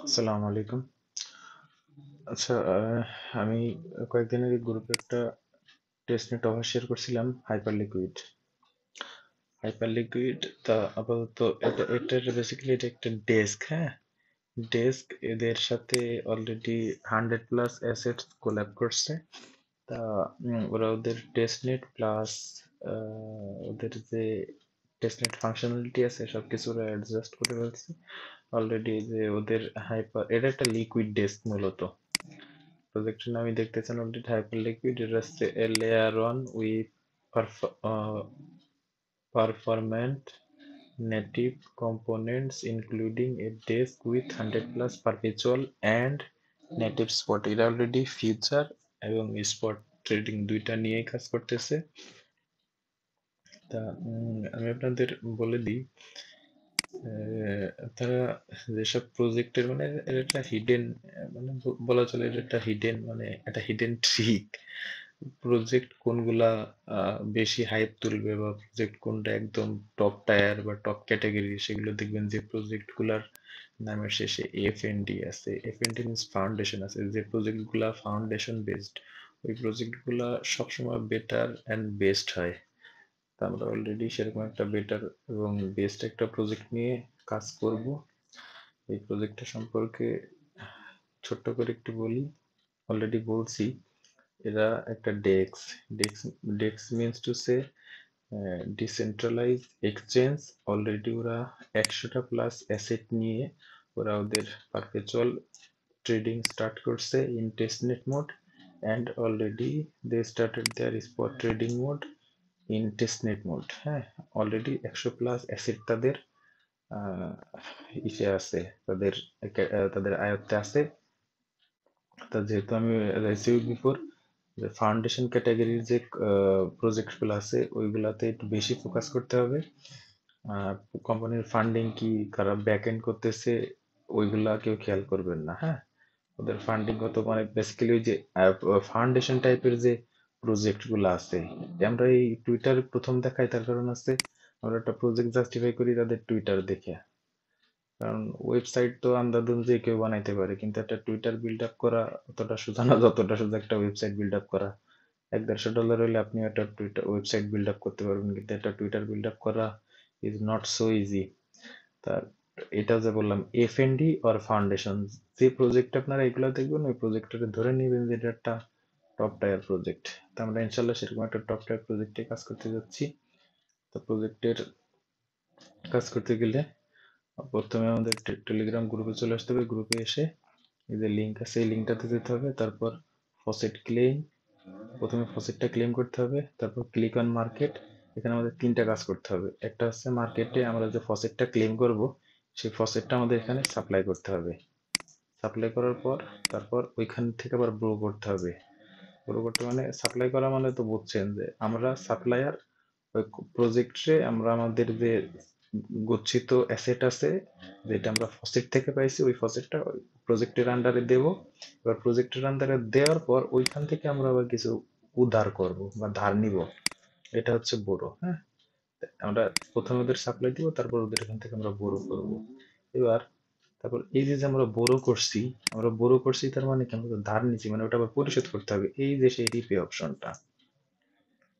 আসসালামু আলাইকুম। আচ্ছা, আমি কয়েকদিন আগে গ্রুপে একটা টেস্টনেট অফার শেয়ার করছিলাম হাইপার লিকুইড। তা আপাতত এটার বেসিক্যালি এটা একটা ডেস্ক, হ্যাঁ। ডেস্ক এদের সাথে অলরেডি 100+ অ্যাসেটস কোল্যাব করছে। তা ওরা ওদের টেস্টনেট প্লাস ওদের যে টেস্টনেট ফাংশনালিটি আছে সবকিছু ওরা অ্যাডজাস্ট করে ফেলছে অলরেডি। যে ওদের এটা একটা লিকুইড ডেস্ক মূলত। প্রজেক্টের নামই দেখতেছেন অলরেডি হাইপার লিকুইড। এটা হচ্ছে a layer one with performant native components including a disk with 100+ perpetual and native spot। এটা অলরেডি ফিউচার এবং স্পট ট্রেডিং দুইটা নিয়েই কাজ করতেছে। তা আমি আপনাদের বলে দিই, তারা যেসব প্রজেক্টের মানে এর একটা হিডেন, মানে বলা চলে এটা একটা হিডেন, মানে একটা হিডেন ট্রিক। প্রজেক্ট কোনগুলা বেশি হাইপ তুলবে বা প্রজেক্ট কোনটা একদম টপ টায়ার বা টপ ক্যাটাগরি, সেগুলো দেখবেন যে প্রজেক্ট গুলার নামের শেষে এফএনডি আছে। এফএনডি মিনস ফাউন্ডেশন আছে। যে প্রজেক্ট গুলা ফাউন্ডেশন বেসড, ওই প্রজেক্ট গুলা সবসময় বেটার অ্যান্ড বেস্ট হয়। তা আমরা অলরেডি সেরকম একটা বেটার এবং বেস্ট একটা প্রজেক্ট নিয়ে কাজ করব। এই প্রজেক্টটা সম্পর্কে ছোট্ট করে একটু বলি। অলরেডি বলছি, এরা একটা DEX. DEX means to say decentralize exchange. Already ওরা 100+ অ্যাসেট নিয়ে ওরা ওদের পারপেচুয়াল ট্রেডিং স্টার্ট করছে in testnet mode, and already they started their spot trading mode in testnet mode. হ্যাঁ, অলরেডি 100+ অ্যাসেট তাদের ইসে আছে, তাদের আয়ত্তে আছে। তা যেহেতু আমি বিফোর যে ফাউন্ডেশন ক্যাটাগরির যে প্রজেক্টগুলো আছে ওইগুলাতে একটু বেশি ফোকাস করতে হবে। কোম্পানির ফান্ডিং কি, কারা ব্যাক এন্ড করতেছে, ওইগুলা কেউ খেয়াল করবেন না। হ্যাঁ, ওদের ফান্ডিং কত, মানে বেসিক্যালি ওই যে ফাউন্ডেশন টাইপের যে প্রজেক্ট গুলো আছে, আমরা এই টুইটার প্রথম দেখাই তার কারণ আছে আমরা একটা প্রজেক্ট জাস্টিফাই করি তাদের টুইটার দেখে। কারণ ওয়েবসাইট তো আন্দাদুন যে কেউ বানাইতে পারে, কিন্তু একটা টুইটার বিল্ড আপ করা অতটা সোজা না যতটা সোজা একটা ওয়েবসাইট বিল্ড আপ করা। $150 হলে আপনি একটা টুইটার ওয়েবসাইট বিল্ড আপ করতে পারবেন, কিন্তু একটা টুইটার বিল্ড আপ করা ইজ নট সো ইজি। তার এটা যে বললাম এফএনডি অর ফাউন্ডেশন, যে প্রজেক্ট আপনারা এগুলো দেখবেন ওই প্রজেক্টটা ধরে নেবেন যে এটা একটা টপ টায়ার প্রজেক্ট। তো আমরা ইনশাল্লাহ সেরকম একটা টপ টায়ার প্রজেক্টে কাজ করতে যাচ্ছি। তো প্রজেক্টের কাজ করতে গেলে প্রথমে আমাদের টেলিগ্রাম গ্রুপে চলে আসতে হবে। গ্রুপে এসে এই যে লিঙ্ক আছে এই লিঙ্কটাতে যেতে হবে। তারপর ফসেট ক্লেম, প্রথমে ফসেটটা ক্লেম করতে হবে। তারপর ক্লিক অন মার্কেট। এখানে আমাদের তিনটা কাজ করতে হবে। একটা হচ্ছে মার্কেটে আমরা যে ফসেটটা ক্লেম করব সেই ফসেটটা আমাদের এখানে সাপ্লাই করতে হবে। সাপ্লাই করার পর তারপর ওইখান থেকে আবার ব্রো করতে হবে। ব্রো করতে মানে সাপ্লাই করা, মানে তো বুঝছেন যে আমরা সাপ্লায়ার। ওই প্রজেক্টে আমরা আমাদের যে গচ্ছিত অ্যাসেট আছে যেটা আমরা ফসেট থেকে পাইছি ওই ফসেটটা ওই প্রজেক্টের আন্ডারে দেব। এবার প্রজেক্টের আন্ডারে দেওয়ার পর ওইখান থেকে আমরা আবার কিছু উদ্ধার করব বা ধার নিব। এটা হচ্ছে বোরো। হ্যাঁ, আমরা প্রথমে ওদের সাপ্লাই দিব, তারপর ওদের এখান থেকে আমরা বোরো করব। এবার তারপর এই যে যে আমরা বোরো করছি তার মানে কি, আমরা তো ধার নিচ্ছি, মানে ওটা আবার পরিশোধ করতে হবে। এই যে সেই রিপে অপশনটা,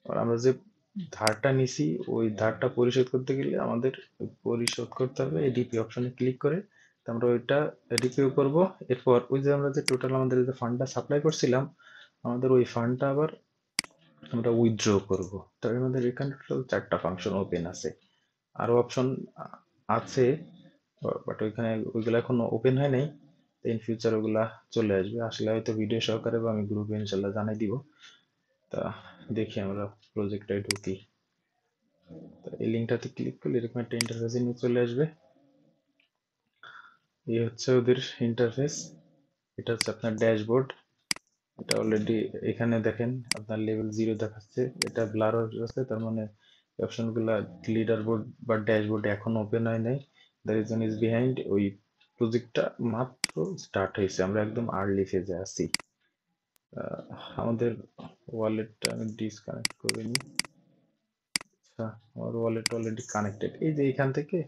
আর আমরা যে ধারটা নিছি ওই ধারটা পরিশোধ করতে গেলে আমাদের পরিশোধ করতে হবে এই ডিপি অপশনে ক্লিক করে। তো আমরা ওইটা রিপিউ করব। এরপর ওই যে আমরা যে টোটাল আমাদের যে ফান্ডটা সাপ্লাই করছিলাম আমাদের ওই ফান্ডটা আবার আমরা উইথড্র করব। তো আমাদের এখানে টোটাল 4টা ফাংশন ওপেন আছে। আরো অপশন আছে, বাট ওইখানে ওইগুলো এখন ওপেন হয় নাই। ইন ফিউচার ওগুলা চলে আসবে, আসলে হয়তো ভিডিও সহকারে বা আমি গ্রুপে ইনশাল্লাহ জানাই দিব। তা দেখি আমরা প্রজেক্টটায় ঢুকি। তো এই লিঙ্কটাতে ক্লিক করলে এরকম একটা ইন্টারফেসে নিয়ে চলে আসবে। এই হচ্ছে ওদের ইন্টারফেস। এটা হচ্ছে আপনার ড্যাশবোর্ড। এটা অলরেডি এখানে দেখেন আপনার লেভেল 0 দেখাচ্ছে, এটা ব্লার হয়ে আছে, তার মানে অপশন গুলা লিডার বোর্ড বা ড্যাশবোর্ড এখন ওপেন হয় নাই। দ্য রিজন ইজ বিহাইন্ড, ওই প্রজেক্টটা মাত্র স্টার্ট হয়েছে, আমরা একদম আর্লি ফেজে আছি। আমাদের ওয়ালেটটা আমি ডিসকানেক্ট করে নিই। আচ্ছা, আমার ওয়ালেট অলরেডি কানেক্টেড। এই যে এখান থেকে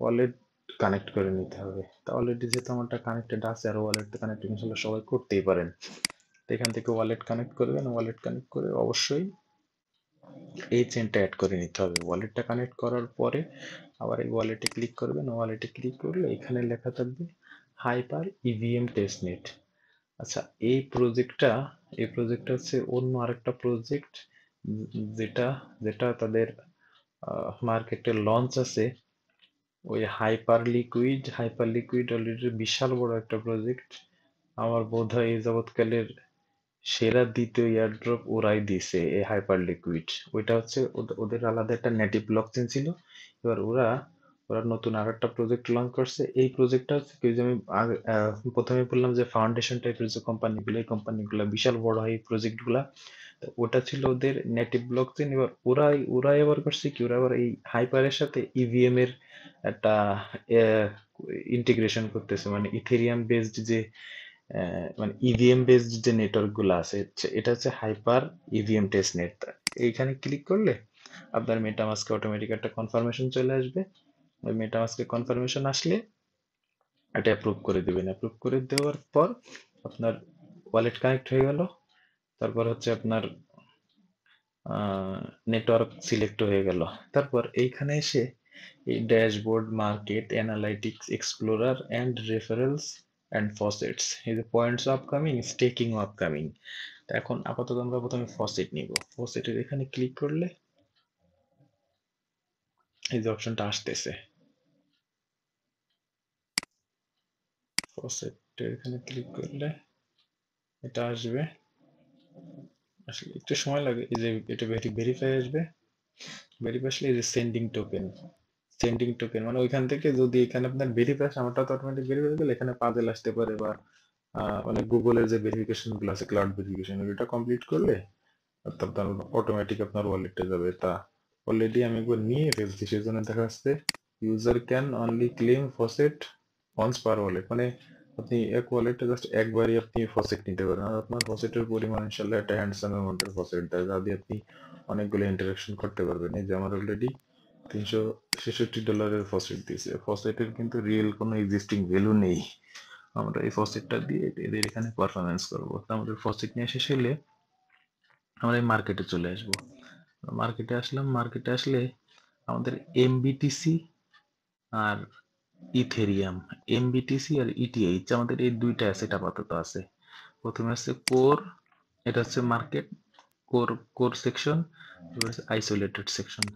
ওয়ালেট কানেক্ট করে নিতে হবে। তা অলরেডি যেহেতু আমারটা কানেক্টেড আছে আর ওয়ালেট কানেক্ট ইনশাল্লাহ সবাই করতেই পারেন। তো এখান থেকে ওয়ালেট কানেক্ট করবেন, ওয়ালেট কানেক্ট করে অবশ্যই এই চেনটা অ্যাড করে নিতে হবে। ওয়ালেটটা কানেক্ট করার পরে আবার এই ওয়ালেটে ক্লিক করবেন, ওয়ালেটে ক্লিক করলে এখানে লেখা থাকবে হাইপার ইভিএম টেস্টনেট। আচ্ছা, এই প্রজেক্টটা হচ্ছে অন্য আরেকটা প্রজেক্ট, যেটা যেটা তাদের মার্কেটে লঞ্চ আছে। ওই হাইপার লিকুইড অলরেডি বিশাল বড় একটা প্রজেক্ট। আমার বোধ হয় এই যাবৎকালের সেরা দ্বিতীয় এয়ারড্রপ ওরাই দিছে এই হাইপার লিকুইড। ওইটা হচ্ছে ওদের আলাদা একটা নেটিভ ব্লকচেন ছিল। এবার ওরা ওরা নতুন আর একটা প্রজেক্ট লঞ্চ করছে। এই প্রজেক্টটা হচ্ছে কি, যে আমি প্রথমে বললাম যে ফাউন্ডেশন টাইপের যে কোম্পানিগুলো, এই কোম্পানিগুলো বিশাল বড় হয় এই প্রজেক্টগুলা। তো ওটা ছিল ওদের নেটিভ ব্লকচেন। এবার ওরা এবার করছে কি, ওরা আবার এই হাইপারের সাথে ইভিএম এর একটা ইন্টিগ্রেশন করতেছে, মানে ইথেরিয়াম বেসড যে মানে ইভিএম বেসড যে নেটওয়ার্ক গুলো আছে, এটা হচ্ছে হাইপার ইভিএম টেস্ট নেট। এইখানে ক্লিক করলে আপনার মেটামাস্কে অটোমেটিক একটা কনফার্মেশন চলে আসবে। ওই মেটামাস্কে কনফার্মেশন আসলে এটা অ্যাপ্রুভ করে দিবেন। অ্যাপ্রুভ করে দেওয়ার পর আপনার ওয়ালেট কানেক্ট হয়ে গেল। তারপর হচ্ছে আপনার নেটওয়ার্ক সিলেক্ট হয়ে গেল। তারপর এইখানে এসে এই dashboard, market analytics, explorer and referrals and faucets, এই যে পয়েন্টস আপকামিং, স্টেকিং আপকামিং। এখন আপাতত আমরা প্রথমে ফসেট নিব। ফসেটের এখানে ক্লিক করলে এই যে অপশনটা আসতেছে, ফসেটের এখানে ক্লিক করলে এটা আসবে। আসলে একটু সময় লাগে, এই যে এটা ভেরিফাই আসবে। ভেরিফাই আসলে এই যে সেন্ডিং টোকেন মানে ওইখান থেকে যদি এখানে আপনার ভেরিফাই আসে, আমারটা তো অটোমেটিক ভেরিফাই গেলে এখানে পাজেল আসতে পারে, বা মানে গুগলের যে ভেরিফিকেশন গুলো আছে, ক্লাউড ভেরিফিকেশন, ওইটা কমপ্লিট করলে আপনার অটোমেটিক আপনার ওয়ালেটে যাবে। তা অলরেডি আমি একবার নিয়ে ফেলছি, সেজন্য দেখা যাচ্ছে user can only claim faucet once per wallet, মানে আপনি এক ওয়ালেটে জাস্ট একবারই আপনি ফসেট নিতে পারেন। আর আপনার ফসেটের পরিমাণ ইনশাল্লাহ একটা হ্যান্ডসাম অ্যামাউন্টের ফসেট দেয়, যা দিয়ে আপনি অনেকগুলো ইন্টারাকশন করতে পারবেন। এই যে আমার অলরেডি $366 ফসেট দিয়েছে। ফসেটের কিন্তু রিয়েল কোনো এক্সিস্টিং ভ্যালু নেই। আমরা এই ফসেটটা দিয়ে এদের এখানে পারফরমেন্স করবো। তো আমাদের ফসেট নিয়ে শেষ হলে আমরা এই মার্কেটে চলে আসবো। মার্কেটে আসলাম, মার্কেটে আসলে আমাদের এমবিটিসি আর ইথেরিয়াম, এমবিটিসি আর ইটিএইচ, আমাদের এই দুইটা অ্যাসেট আপাতত আছে। প্রথমে আছে কোর, এটা হচ্ছে মার্কেট কোর, কোর সেকশন। এবার হচ্ছে আইসোলেটেড সেকশন।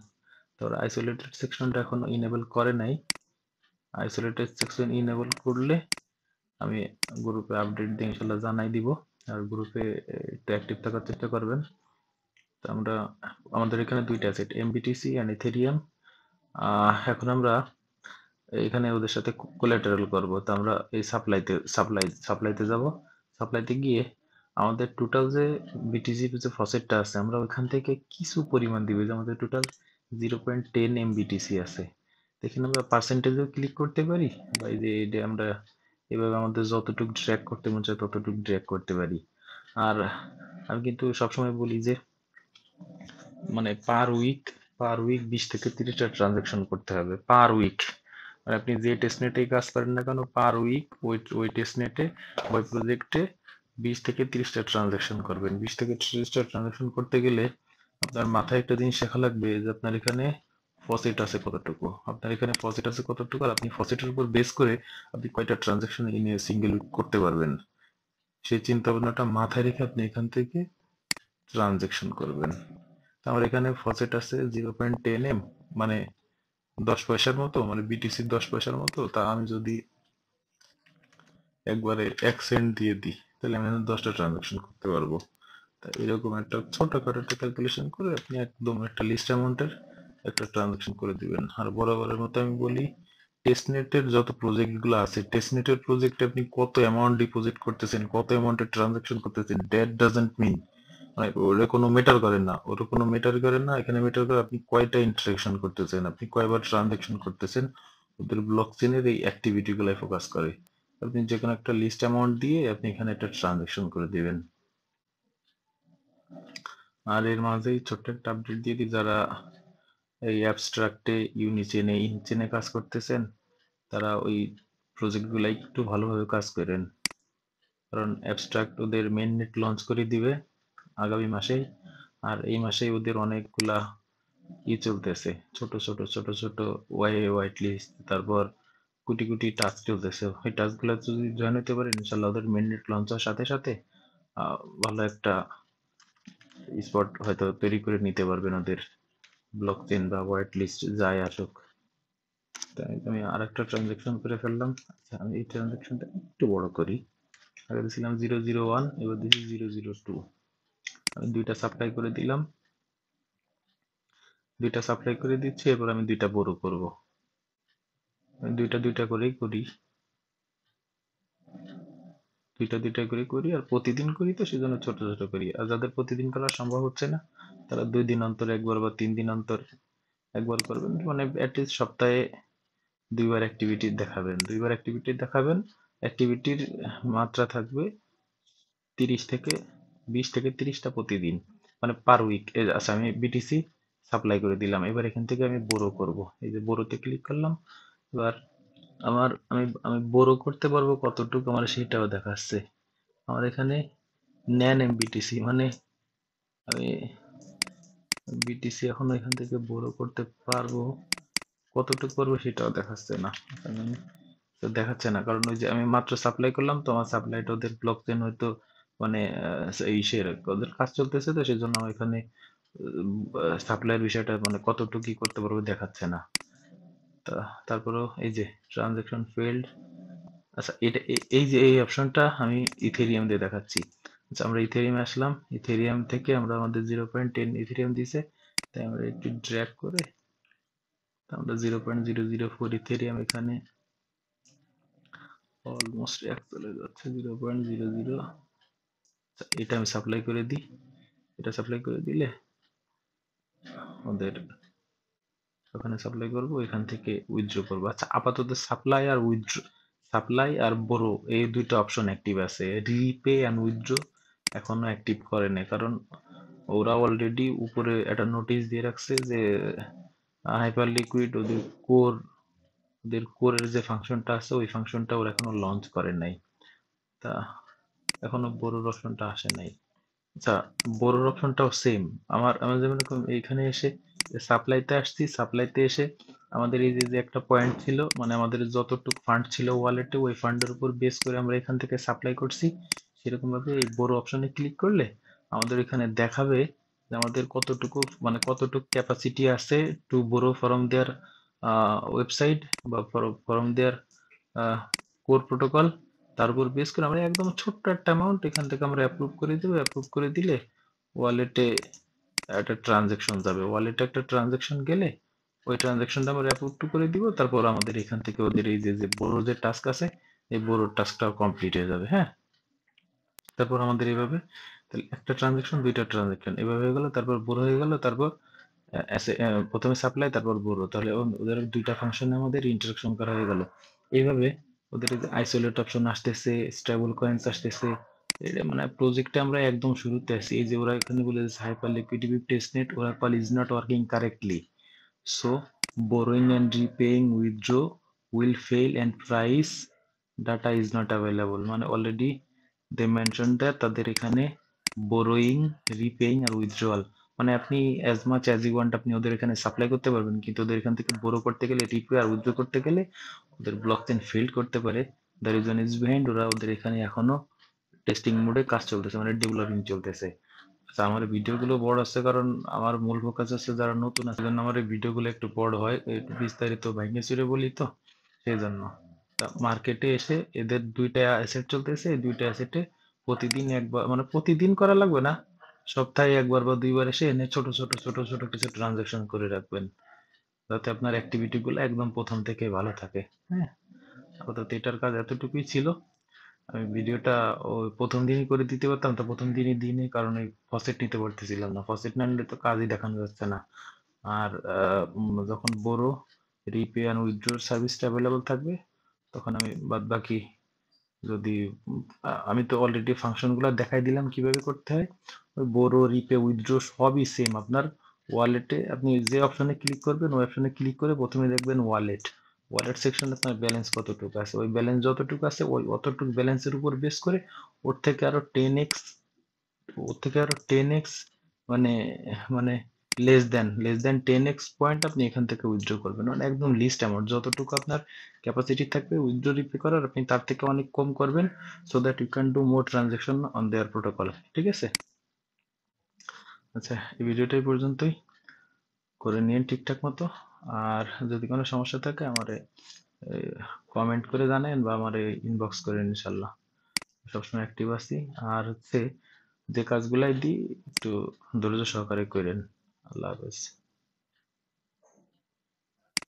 তারপর আইসোলেটেড সেকশনটা এখনো ইনেবল করে নাই। আইসোলেটেড সেকশন ইনেবল করলে আমি গ্রুপে আপডেট দিয়ে ইনশাল্লাহ জানাই দিব। আর গ্রুপে একটু অ্যাক্টিভ থাকার চেষ্টা করবেন। তো আমাদের এখানে দুইটা অ্যাসেট, এমবিটিসি এন্ড ইথেরিয়াম। এখন আমরা এখানে ওদের সাথে কোলাটেরাল করব। তো আমরা এই সাপ্লাইতে যাব। সাপ্লাইতে গিয়ে আমাদের টোটাল যে বিটিসি যে ফসেটটা আছে, আমরা ওইখান থেকে কিছু পরিমাণ দিব। যে আমাদের টোটাল 0.10 এমবিটিসি আছে। এখানে আমরা পার্সেন্টেজও ক্লিক করতে পারি, বা এই যে এটা আমরা এভাবে আমাদের যতটুকু ড্র্যাগ করতে মন চায় ততটুকু ড্র্যাগ করতে পারি। আর আমি কিন্তু সবসময় বলি যে মানে পার উইক 20 থেকে 30টা ট্রানজাকশন করতে হবে পার উইক। মানে আপনি যে টেস্টনেটে কাজ করেন না কেন, পার উইক ওই টেস্টনেটে, ওই প্রজেক্টে 20 থেকে 30টা ট্রানজাকশন করবেন। 20 থেকে 30টা ট্রানজাকশন করতে গেলে আপনার মাথায় একটা জিনিস শেখা লাগবে যে আপনার এখানে ফসেট আছে কতটুকু, আর আপনি ফসেটের উপর বেস করে আপনি কয়টা ট্রানজাকশন ইন সিঙ্গেল উইক করতে পারবেন। সেই চিন্তা ভাবনাটা মাথায় রেখে আপনি এখান থেকে ট্রানজাকশন করবেন। আমার এখানে ফসেট আছে 0.10 এম, মানে 10 পয়সার মতো, মানে বিটিসি 10 পয়সার মতো। তা আমি যদি একবারে 1 সেন্ট দিয়ে দিই, তাহলে আমি 10টা ট্রানজাকশন করতে পারবো। তা এরকম একটা ছোটখাটো একটা ক্যালকুলেশন করে আপনি একদম একটা লিস্ট অ্যামাউন্টের একটা ট্রানজাকশন করে দিবেন। আর বরাবরের মতো আমি বলি, টেস্টনেটের যত প্রজেক্ট গুলো আছে, টেস্টনেটের প্রজেক্টে আপনি কত অ্যামাউন্ট ডিপোজিট করতেছেন, কত অ্যামাউন্টের ট্রানজাকশন করতেছেন, দ্যাট ডাজন্ট মিন, মানে ওটা কোনো মেটার করে না। এখানে মেটার করে আপনি কয়টা ইন্টারাকশন করতেছেন, আপনি কয়বার ট্রানজাকশন করতেছেন। ওদের ব্লকচেনের এই অ্যাক্টিভিটি গুলাই ফোকাস করে। আপনি যে কোনো একটা লিস্ট অ্যামাউন্ট দিয়ে আপনি এখানে একটা ট্রানজাকশন করে দিবেন। আর এর মাঝেই ছোট্ট একটা আপডেট দিয়ে দিই, যারা এই অ্যাবস্ট্রাক্টে ইউনিচেনে ইনচেনে কাজ করতেছেন, তারা ওই প্রজেক্টগুলো একটু ভালোভাবে কাজ করেন, কারণ অ্যাবস্ট্রাক্ট ওদের মেইন নেট লঞ্চ করে দিবে আগামী মাসেই। আর এই মাসেই ওদের অনেকগুলা চলতেছে, ছোট ছোট ছোট ছোট হোয়াইট লিস্ট, তারপর কোটি কোটি টাস্ক চলতেছে। ওই টাস্কগুলো যদি জয়েন হতে পারে ইনশাল্লাহ ওদের মেইন নেট লঞ্চ হওয়ার সাথে সাথে ভালো একটা স্পট হয়তো তৈরি করে নিতে পারবেন ওদের ব্লক চেন বা হোয়াইট লিস্ট যাই আসুক। তাই আমি আর একটা ট্রানজেকশন করে ফেললাম। আচ্ছা, আমি এই ট্রানজেকশনটা একটু বড় করি। আগে দিয়েছিলাম 001, এবার দিচ্ছি 002। আমি দুইটা সাপ্লাই করে দিলাম, দুইটা সাপ্লাই করে দিচ্ছি। এবার আমি দুইটা বড় করব, আমি দুইটা দুইটা করেই করি, দুইটা দুইটা করে করি। আর প্রতিদিন করি তো সেজন্য ছোট ছোট করি। আর যাদের প্রতিদিন করা সম্ভব হচ্ছে না তারা 2 দিন অন্তর একবার বা 3 দিন অন্তর একবার করবেন, মানে অ্যাটলিস্ট সপ্তাহে 2বার অ্যাক্টিভিটি দেখাবেন, 2বার অ্যাক্টিভিটি দেখাবেন। অ্যাক্টিভিটির মাত্রা থাকবে 20 থেকে 30টা প্রতিদিন, মানে পার উইক। আচ্ছা, আমি বিটিসি সাপ্লাই করে দিলাম। এবার এখান থেকে আমি বোরো করব। এই যে বোরোতে ক্লিক করলাম। এবার আমি বোরো করতে পারবো কতটুকু আমার সেটাও দেখাচ্ছে। আমার এখানে নেন এমবিটিসি, মানে আমি বিটিসি এখন এখান থেকে বোরো করতে পারবো, কতটুকু পারবো সেটাও দেখাচ্ছে না। তো দেখাচ্ছে না কারণ ওই যে আমি মাত্র সাপ্লাই করলাম তো, আমার সাপ্লাইটা ওদের ব্লক চেন হয়তো, মানে ইসের ওদের কাজ চলতেছে তো সেজন্য আমার এখানে সাপ্লাইয়ের বিষয়টা মানে কতটুকু কি করতে পারবো দেখাচ্ছে না। তা তারপরেও এই যে ট্রানজাকশন ফেল্ড। আচ্ছা, এটা এই যে এই অপশনটা আমি ইথেরিয়াম দিয়ে দেখাচ্ছি। আচ্ছা, আমরা ইথেরিয়ামে আসলাম। ইথেরিয়াম থেকে আমরা আমাদের 0.10 ইথেরিয়াম দিছে, তাই আমরা একটু ড্র্যাগ করে আমরা 0.004 ইথেরিয়াম এখানে অলমোস্ট এক চলে যাচ্ছে 0.00। এটা আমি সাপ্লাই করে দিই। এটা সাপ্লাই করে দিলে ওদের ওখানে সাপ্লাই করব, এখান থেকে উইথড্র করব। আচ্ছা, আপাতত সাপ্লাই আর উইথড্র, সাপ্লাই আর বড় এই দুইটা অপশন অ্যাক্টিভ আছে। রিপে এন্ড উইথড্র এখনো অ্যাক্টিভ করে নাই, কারণ ওরা অলরেডি উপরে একটা নোটিশ দিয়ে রাখছে যে হাইপার লিকুইড ওদের কোরের যে ফাংশনটা আছে ওই ফাংশনটা ওরা এখনো লঞ্চ করে নাই। তা এখনো বড় অপশনটা আসে নাই। আচ্ছা, বড় অপশনটাও সেম। আমার যেমন এরকম এইখানে এসে সাপ্লাইতে আসছি, সাপ্লাইতে এসে আমাদের এই যে একটা পয়েন্ট ছিল, মানে আমাদের যতটুকু ফান্ড ছিল ওয়ালেটে ওই ফান্ডের উপর বেস করে আমরা এখান থেকে সাপ্লাই করছি। সেরকম ভাবে এই বড় অপশনে ক্লিক করলে আমাদের এখানে দেখাবে যে আমাদের কতটুকু, মানে কতটুকু ক্যাপাসিটি আছে to borrow from their website বা ফ্রম দেয়ার কোর প্রোটোকল। তার উপর বেস করে আমরা একদম ছোট্ট একটা অ্যামাউন্ট এখান থেকে আমরা অ্যাপ্রুভ করে দেবো। অ্যাপ্রুভ করে দিলে ওয়ালেটে একটা ট্রানজেকশন যাবে, ওয়ালেটে একটা ট্রানজেকশন গেলে ওই ট্রানজেকশনটা আমরা অ্যাপ্রুভ করে দিব। তারপর আমাদের এখান থেকে ওদের এই যে বড় যে টাস্ক আছে এই বড় টাস্কটাও কমপ্লিট হয়ে যাবে। হ্যাঁ, তারপর আমাদের এইভাবে তাহলে একটা ট্রানজেকশন, দুইটা ট্রানজেকশন এভাবে হয়ে গেল, তারপর বড় হয়ে গেল, তারপর প্রথমে সাপ্লাই তারপর বড়, তাহলে ওদের দুইটা ফাংশনে আমাদের ইন্টারাকশন করা হয়ে গেল। এইভাবে ওদের আইসোলেট অপশন আসতেছে, স্টেবল কয়েন্স আসতেছে। এটা মানে প্রজেক্টে আমরা একদম শুরুতে আছি। এই যে ওরা এখানে বলে hyper liquidity testnet Oracle is not working correctly, so borrowing and repaying withdraw will fail and price data is not available, মানে অলরেডি they mentioned that তাদের এখানে borrowing, repaying আর withdrawal, মানে আপনি as much as you want আপনি ওদের এখানে supply করতে পারবেন, কিন্তু ওদের এখান থেকে borrow করতে গেলে, repay আর withdraw করতে গেলে ওদের ব্লকচেন ফেল করতে পারে। দ্য রিজন ইজ বিহাইন্ড, ওরা ওদের এখানে এখনো টেস্টিং মোডে কাজ চলতেছে, মানে ডেভেলপিং চলতেছে। আচ্ছা, আমার ভিডিওগুলো বড় আছে কারণ আমার মূল ফোকাস আছে যারা নতুন আছে, জন্য আমার এই ভিডিওগুলো একটু বড় হয়, একটু বিস্তারিত ভাঙে চুরে বলি তো সেই জন্য। মার্কেটে এসে এদের দুইটা অ্যাসেট চলতেছে, এই দুইটা অ্যাসেটে প্রতিদিন একবার, মানে প্রতিদিন করা লাগবে না, সপ্তাহে একবার বা 2বার এসে এনে ছোট ছোট ছোট ছোট কিছু ট্রানজাকশন করে রাখবেন, যাতে আপনার অ্যাক্টিভিটি গুলো একদম প্রথম থেকে ভালো থাকে। হ্যাঁ, আপাতত এটার কাজ এতটুকুই ছিল। আমি ভিডিওটা ওই প্রথম দিনই করে দিতে পারতাম তো প্রথম দিনই দিনে, কারণ ওই ফসেট নিতে পারতেছিলাম না, ফসেট না নিলে তো কাজই দেখানো যাচ্ছে না। আর যখন বড় রিপে অ্যান্ড উইথড্রোর সার্ভিসটা অ্যাভেলেবল থাকবে তখন আমি বাদ বাকি যদি আমি তো অলরেডি ফাংশনগুলো দেখাই দিলাম কিভাবে করতে হয়। ওই বড় রিপে উইথড্রো সবই সেম। আপনার ওয়ালেটে আপনি যে অপশনে ক্লিক করবেন ওই অপশনে ক্লিক করে প্রথমে দেখবেন ওয়ালেট, ওয়ালেট সেকশনে আপনার ব্যালেন্স কতটুকু আছে, ওই ব্যালেন্স যতটুকু আছে ওই অতটুকু ব্যালেন্সের উপর বেস করে ওর থেকে আরো 10x, ওর থেকে আরো 10x মানে মানে লেস দেন 10x পয়েন্ট আপনি এখান থেকে উইথড্র করবেন, মানে একদম লিস্ট অ্যামাউন্ট যতটুকু আপনার ক্যাপাসিটি থাকবে উইথড্র রিপে করার, আপনি তার থেকে অনেক কম করবেন, so that you can do more transaction on their protocol. ঠিক আছে, আচ্ছা এই ভিডিওটা এই পর্যন্তই, করে নিন ঠিকঠাক মতো। আর যদি কোনো সমস্যা থাকে আমারে কমেন্ট করে জানেন বা আমারে ইনবক্স করেন, ইনশাল্লাহ সবসময় অ্যাক্টিভ আছি। আর হচ্ছে যে কাজগুলাই দিই একটু ধৈর্য সহকারে করেন। আল্লাহ হাফেজ।